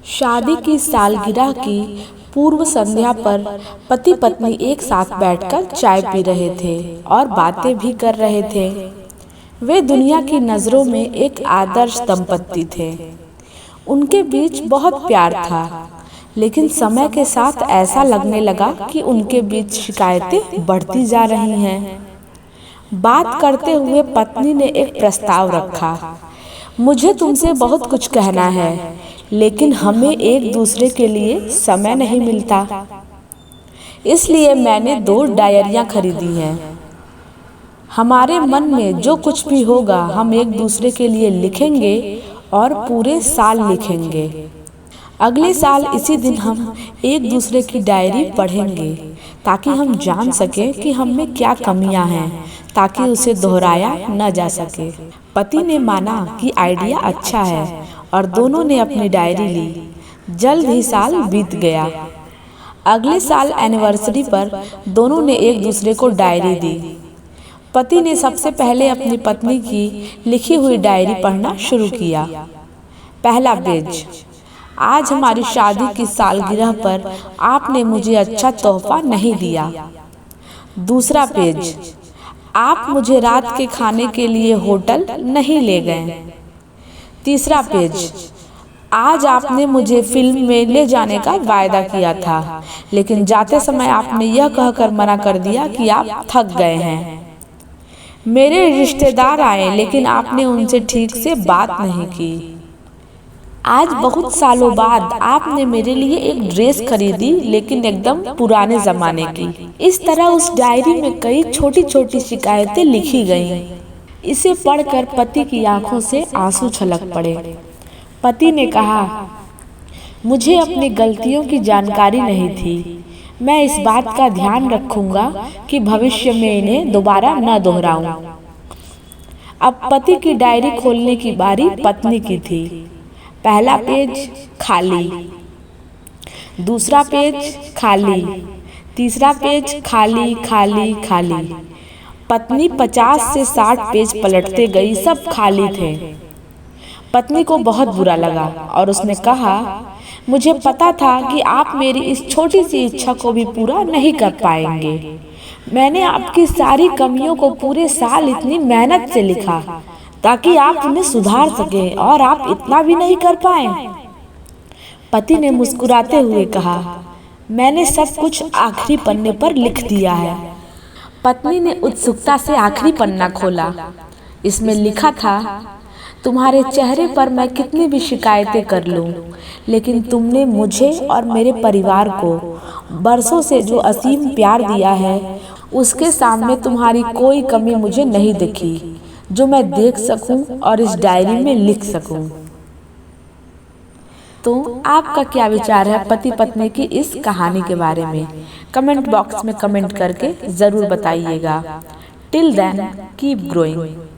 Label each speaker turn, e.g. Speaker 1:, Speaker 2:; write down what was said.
Speaker 1: शादी की सालगिरह की पूर्व संध्या पर पति पत्नी एक साथ बैठकर चाय पी रहे थे और बातें भी कर रहे थे। वे दुनिया की नज़रों में एक आदर्श दंपत्ति थे। उनके बीच बहुत प्यार था, लेकिन समय के साथ ऐसा लगने लगा कि उनके बीच शिकायतें बढ़ती जा रही हैं। बात करते हुए पत्नी ने एक प्रस्ताव रखा, मुझे तुमसे बहुत कुछ कहना है, लेकिन हमें एक दूसरे के लिए समय नहीं मिलता। इसलिए मैंने 2 डायरियां खरीदी हैं। हमारे मन में जो कुछ भी होगा हम एक दूसरे के लिए लिखेंगे और पूरे साल लिखेंगे। अगले साल इसी दिन हम एक दूसरे की डायरी पढ़ेंगे ताकि हम जान सकें कि हम में क्या कमियां हैं, ताकि उसे दोहराया न जा सके। पति ने माना कि आइडिया अच्छा है और दोनों ने अपनी डायरी ली। जल्द ही साल बीत गया। अगले साल एनिवर्सरी पर दोनों ने एक दूसरे को डायरी दी। पति ने सबसे पहले अपनी पत्नी की लिखी हुई डायरी पढ़ना शुरू किया। पहला पेज, आज हमारी शादी की सालगिरह पर आपने मुझे अच्छा तोहफा नहीं दिया। दूसरा पेज, आप मुझे रात के खाने के लिए होटल नहीं ले गए। तीसरा पेज, आज आपने मुझे फिल्म में ले जाने का वायदा किया था, लेकिन जाते समय आपने यह कहकर मना कर दिया कि आप थक गए हैं। मेरे रिश्तेदार आए, लेकिन आपने उनसे ठीक से बात नहीं की। आज बहुत सालों बाद आपने मेरे लिए एक ड्रेस खरीदी, लेकिन एकदम पुराने ज़माने की। इस तरह उस डायरी में कई छोटी छोटी शिकायतें लिखी गईं। इसे पढ़कर पति की आंखों से आंसू छलक पड़े। पति ने कहा, मुझे अपनी गलतियों की जानकारी नहीं थी। मैं इस बात का ध्यान रखूंगा कि भविष्य में इन्हें दोबारा न दोहराऊं। अब पति की डायरी खोलने की बारी पत्नी की थी। पहला पेज खाली, दूसरा पेज खाली, तीसरा पेज खाली खाली खाली। पत्नी 50 से 60 पेज पलटते गई, सब खाली थे। पत्नी को बहुत बुरा लगा और उसने कहा, मुझे पता था कि आप मेरी इस छोटी सी इच्छा को भी पूरा नहीं कर पाएंगे। मैंने आपकी सारी कमियों को पूरे साल इतनी मेहनत से लिखा ताकि आप उन्हें सुधार सकें, और आप इतना भी नहीं कर पाए। पति ने मुस्कुराते हुए कहा, मैंने सब कुछ आखिरी पन्ने पर लिख दिया है। पत्नी ने उत्सुकता से आखिरी पन्ना खोला। इसमें लिखा था, तुम्हारे चेहरे पर मैं कितनी भी शिकायतें कर लूं, लेकिन तुमने मुझे और मेरे परिवार को बरसों से जो असीम प्यार दिया है, उसके सामने तुम्हारी कोई कमी मुझे नहीं दिखी जो मैं देख सकूं और इस डायरी में लिख सकूं। तो आपका क्या विचार है पति पत्नी की इस कहानी के बारे में? कमेंट बॉक्स में कमेंट करके ज़रूर बताइएगा। Till then keep growing.